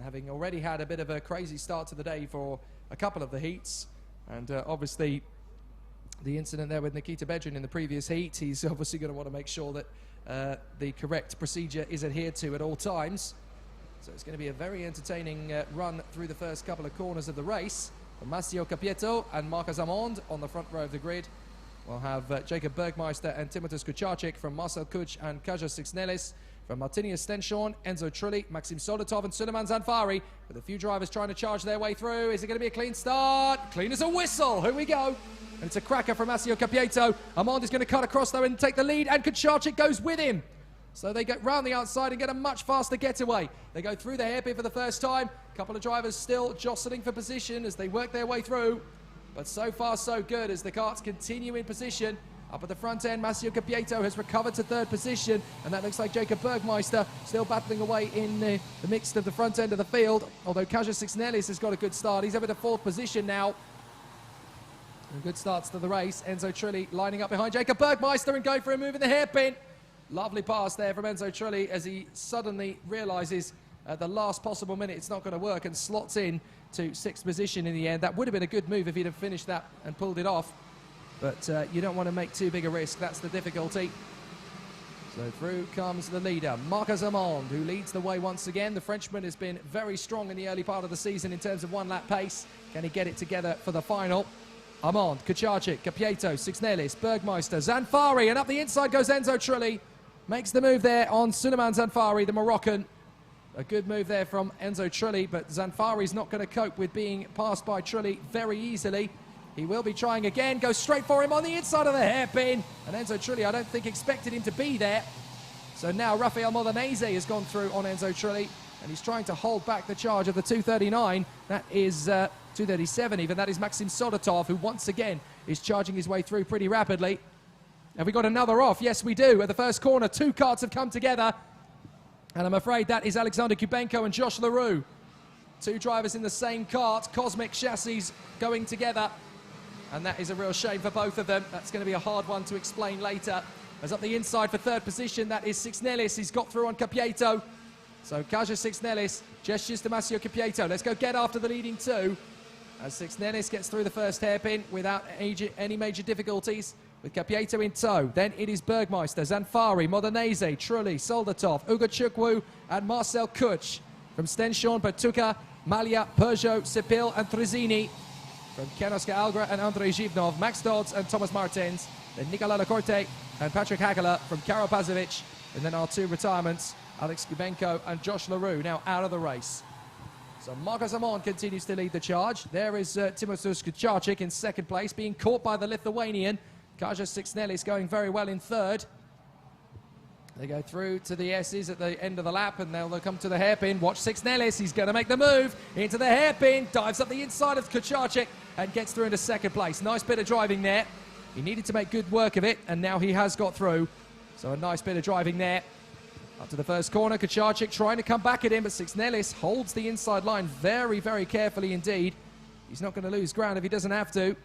having already had a bit of a crazy start to the day for a couple of the heats. And obviously, the incident there with Nikita Bedrin in the previous heat, he's obviously going to want to make sure that the correct procedure is adhered to at all times. So it's going to be a very entertaining run through the first couple of corners of the race. For Massimo Capieto and Marcos Amond on the front row of the grid. We'll have Jakob Bergmeister and Timotheus Kucharczyk from Marcel Kuch and Kaja Sixnelis. From Martinius Stenshorn, Enzo Trulli, Maxim Sodatov and Suleiman Zanfari, with a few drivers trying to charge their way through. Is it going to be a clean start? Clean as a whistle. Here we go. And it's a cracker from Massimo Capieto. Amond is going to cut across though and take the lead, and Kucharczyk goes with him. So they get round the outside and get a much faster getaway. They go through the hairpin for the first time. A couple of drivers still jostling for position as they work their way through. But so far so good as the karts continue in position. Up at the front end, Massimo Capieto has recovered to third position, and that looks like Jakob Bergmeister still battling away in the mix of the front end of the field, although Kaja Sixnelis has got a good start. He's over to fourth position now. And good starts to the race. Enzo Trulli lining up behind Jakob Bergmeister and going for a move in the hairpin. Lovely pass there from Enzo Trulli as he suddenly realises at the last possible minute it's not going to work and slots in to sixth position in the end. That would have been a good move if he'd have finished that and pulled it off. But you don't want to make too big a risk. That's the difficulty. So through comes the leader, Marcos Amond, who leads the way once again. The Frenchman has been very strong in the early part of the season in terms of one-lap pace. Can he get it together for the final? Amond, Kucharczyk, Capieto, Sixnelis, Bergmeister, Zanfari, and up the inside goes Enzo Trulli. Makes the move there on Suleiman Zanfari, the Moroccan. A good move there from Enzo Trulli, but Zanfari's not going to cope with being passed by Trulli very easily. He will be trying again, goes straight for him on the inside of the hairpin. And Enzo Trulli, I don't think, expected him to be there. So now Rafael Modenese has gone through on Enzo Trulli, and he's trying to hold back the charge of the 239. That is 237 even. That is Maxim Sodatov, who once again is charging his way through pretty rapidly. Have we got another off? Yes, we do. At the first corner, two karts have come together. And I'm afraid that is Alexander Kubenko and Josh Leroux. Two drivers in the same kart, cosmic chassis going together. And that is a real shame for both of them. That's going to be a hard one to explain later. As up the inside for third position, that is Sixnelis. He's got through on Capieto. So Kaja Sixnelis gestures to Massimo Capieto. Let's go get after the leading two. As Sixnelis gets through the first hairpin without any major difficulties, with Capieto in tow. Then it is Bergmeister, Zanfari, Modenese, Trulli, Soldatov, Ugachukwu, and Marcel Kuch. From Stenshorn, Pertuka, Malia, Peugeot, Sepil, and Trezini. From Kenoska Algra and Andrei Zhivnov, Max Dodds and Thomas Martens. Then Nicola Lacorte and Patrick Hakala from Karol Pazovic. And then our two retirements, Alex Kubenko and Josh Leroux, now out of the race. So Marcos Amond continues to lead the charge. There is Timotheus Kucharczyk in second place, being caught by the Lithuanian. Kaja Sixnelis going very well in third. They go through to the S's at the end of the lap, and they'll come to the hairpin. Watch Sixnelis, he's going to make the move into the hairpin, dives up the inside of Kucharczyk and gets through into second place. Nice bit of driving there. He needed to make good work of it, and now he has got through. So a nice bit of driving there. Up to the first corner, Kucharczyk trying to come back at him, but Sixnelis holds the inside line very, very carefully indeed. He's not going to lose ground if he doesn't have to.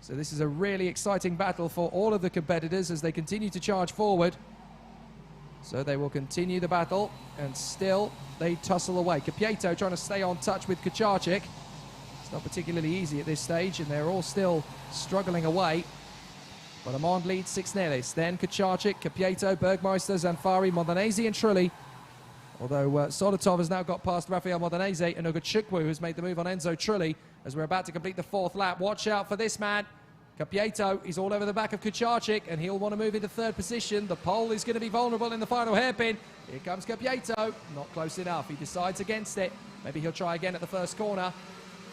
So this is a really exciting battle for all of the competitors as they continue to charge forward. So they will continue the battle, and still they tussle away. Capieto trying to stay on touch with Kucharczyk. It's not particularly easy at this stage, and they're all still struggling away. But Amond leads Sixnelis, then Kucharczyk, Capieto, Bergmeister, Zanfari, Modenese and Trulli. Although Sodatov has now got past Rafael Modenese, and Ugachukwu has made the move on Enzo Trulli as we're about to complete the fourth lap. Watch out for this man. Capieto is all over the back of Kucharczyk, and he'll want to move into third position. The pole is going to be vulnerable in the final hairpin. Here comes Capieto. Not close enough. He decides against it. Maybe he'll try again at the first corner.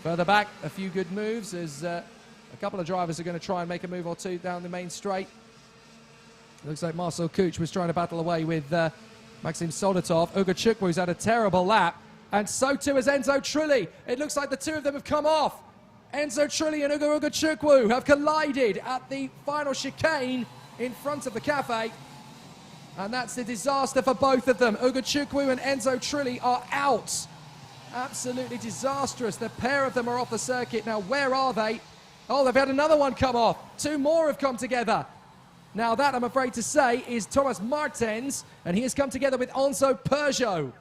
Further back, a few good moves as a couple of drivers are going to try and make a move or two down the main straight. It looks like Marcel Kuch was trying to battle away with Maxim Sodatov. Ugachukwu had a terrible lap, and so too has Enzo Trulli. It looks like the two of them have come off. Enzo Trulli and Ugachukwu have collided at the final chicane in front of the cafe. And that's a disaster for both of them. Ugachukwu and Enzo Trulli are out. Absolutely disastrous. The pair of them are off the circuit. Now, where are they? Oh, they've had another one come off. Two more have come together. Now, that, I'm afraid to say, is Thomas Martens, and he has come together with Enzo Peugeot.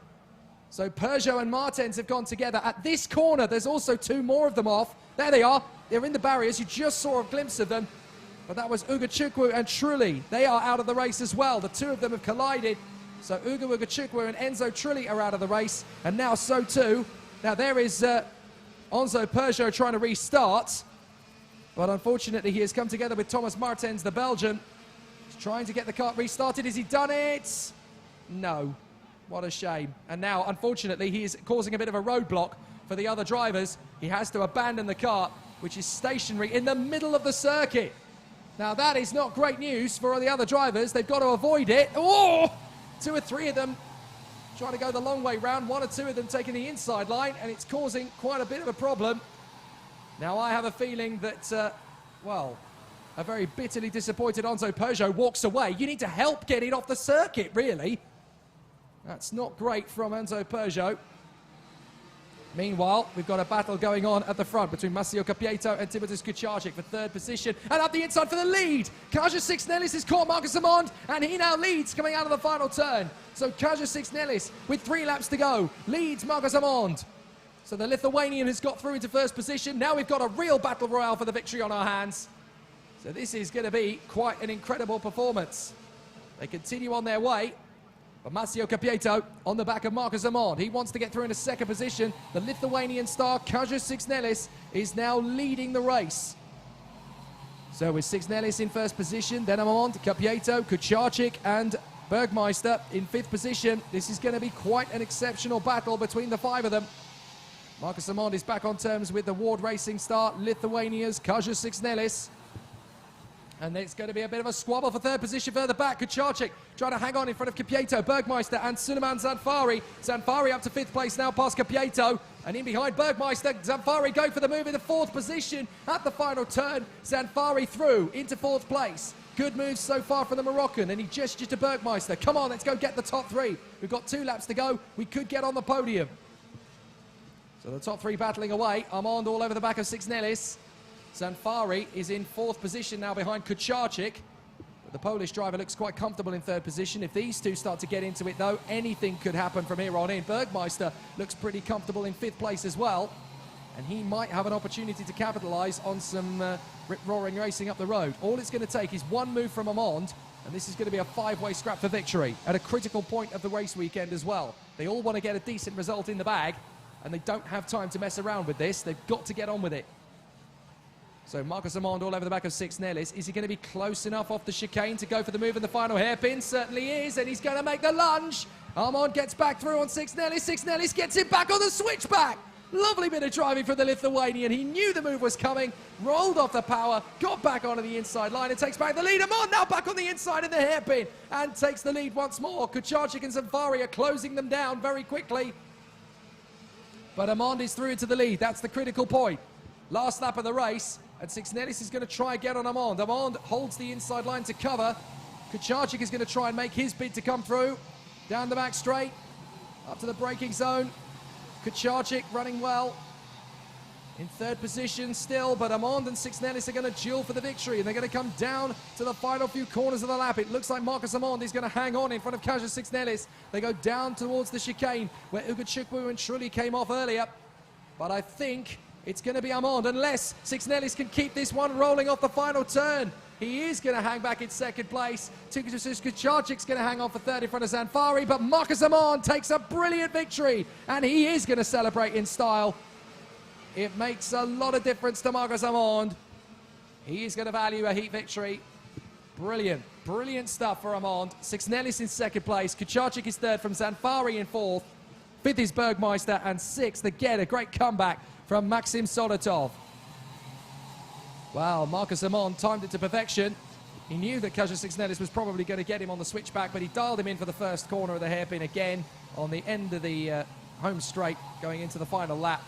So Peugeot and Martens have gone together. At this corner, there's also 2 more of them off. There they are. They're in the barriers. You just saw a glimpse of them. But that was Ugachukwu and Trulli. They are out of the race as well. The 2 of them have collided. So Ugachukwu and Enzo Trulli are out of the race. And now so too. Now there is Enzo Peugeot trying to restart. But unfortunately, he has come together with Thomas Martens, the Belgian. He's trying to get the kart restarted. Has he done it? No. What a shame. And now, unfortunately, he is causing a bit of a roadblock for the other drivers. He has to abandon the kart, which is stationary in the middle of the circuit. Now, that is not great news for the other drivers. They've got to avoid it. Oh! 2 or 3 of them trying to go the long way round. 1 or 2 of them taking the inside line, and it's causing quite a bit of a problem. Now, I have a feeling that, well, a very bitterly disappointed Enzo Peugeot walks away. You need to help get it off the circuit, really. That's not great from Enzo Peugeot. Meanwhile, we've got a battle going on at the front between Massimo Capieto and Timothée Kucharczyk for 3rd position. And up the inside for the lead. Kaja Six-Nellis has caught Marcus Amond, and he now leads coming out of the final turn. So Kaja Six-Nellis, with 3 laps to go, leads Marcus Amond. So the Lithuanian has got through into 1st position. Now we've got a real battle royale for the victory on our hands. So this is going to be quite an incredible performance. They continue on their way. But Massimo Capieto on the back of Marcus Amond. He wants to get through into 2nd position. The Lithuanian star, Kaja Six-Nellis, is now leading the race. So with Six-Nellis in 1st position, then Amond, Capieto, Kucharczyk and Bergmeister in 5th position. This is going to be quite an exceptional battle between the 5 of them. Marcus Amond is back on terms with the Ward Racing star, Lithuania's Kaja Six-Nellis. And it's going to be a bit of a squabble for 3rd position further back. Kucharczyk trying to hang on in front of Capieto, Bergmeister and Suleiman Zanfari. Zanfari up to 5th place now past Capieto. And in behind Bergmeister, Zanfari going for the move into 4th position at the final turn. Zanfari through into 4th place. Good moves so far from the Moroccan, and he gestures to Bergmeister. Come on, let's go get the top 3. We've got 2 laps to go. We could get on the podium. So the top 3 battling away. Amond all over the back of Six-Nellis. Zanfari is in 4th position now behind Kucharczyk. But the Polish driver looks quite comfortable in 3rd position. If these 2 start to get into it, though, anything could happen from here on in. Bergmeister looks pretty comfortable in 5th place as well. And he might have an opportunity to capitalise on some rip-roaring racing up the road. All it's going to take is 1 move from Amond, and this is going to be a 5-way scrap for victory at a critical point of the race weekend as well. They all want to get a decent result in the bag, and they don't have time to mess around with this. They've got to get on with it. So Marcus Amond all over the back of Six-Nellis. Is he going to be close enough off the chicane to go for the move in the final hairpin? Certainly is, and he's going to make the lunge. Amond gets back through on Six-Nellis. Six-Nellis gets it back on the switchback. Lovely bit of driving from the Lithuanian. He knew the move was coming, rolled off the power, got back onto the inside line and takes back the lead. Amond now back on the inside in the hairpin and takes the lead once more. Kucharczyk and Zanfari are closing them down very quickly. But Amond is through into the lead. That's the critical point. Last lap of the race. And Six-Nellis is going to try again on Amond. Amond holds the inside line to cover. Kucharczyk is going to try and make his bid to come through. Down the back straight. Up to the braking zone. Kucharczyk running well. In 3rd position still, but Amond and Six-Nellis are going to duel for the victory. And they're going to come down to the final few corners of the lap. It looks like Marcus Amond is going to hang on in front of Kaja Six-Nellis. They go down towards the chicane where Ugachukwu and Trulli came off earlier. But I think it's going to be Amond, unless Six-Nellis can keep this one rolling off the final turn. He is going to hang back in 2nd place. Kucharczyk's going to hang on for 3rd in front of Zanfari, but Marcus Amond takes a brilliant victory, and he is going to celebrate in style. It makes a lot of difference to Marcus Amond. He is going to value a heat victory. Brilliant, brilliant stuff for Amond. Six-Nellis in 2nd place. Kucharczyk is 3rd from Zanfari in 4th. 5th is Bergmeister, and 6th, again, a great comeback from Maxim Solotov. Wow, Marcus Amond timed it to perfection. He knew that Kaja Six-Nellis was probably going to get him on the switchback, but he dialed him in for the 1st corner of the hairpin again on the end of the home straight going into the final lap.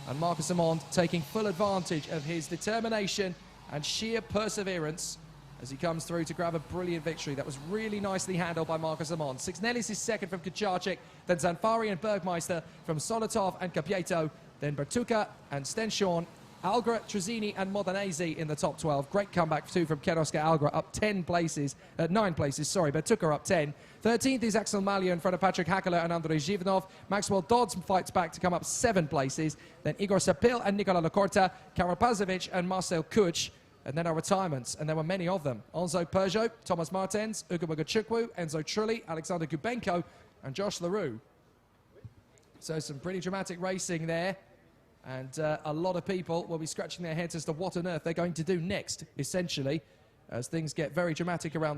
And Marcus Amond taking full advantage of his determination and sheer perseverance as he comes through to grab a brilliant victory. That was really nicely handled by Marcus Amond. Six-Nellis is 2nd from Kucharczyk, then Zanfari and Bergmeister from Solotov and Capieto, then Bertuka and Stenshorn Algra, Trezzini and Modenese in the top 12. Great comeback too from Ken-Oscar Algra, up 9 places, but took her up 10. 13th is Axel Malia in front of Patrick Hackler and Andrei Zhivnov. Maxwell Dodds fights back to come up 7 places. Then Igor Sapil and Nicola Lacorta, Karol Pazovic and Marcel Kuch. And then our retirements, and there were many of them. Enzo Peugeot, Thomas Martens, Ugo Bogacic, Enzo Trulli, Alexander Kubenko and Josh Leroux. So some pretty dramatic racing there. And a lot of people will be scratching their heads as to what on earth they're going to do next, essentially, as things get very dramatic around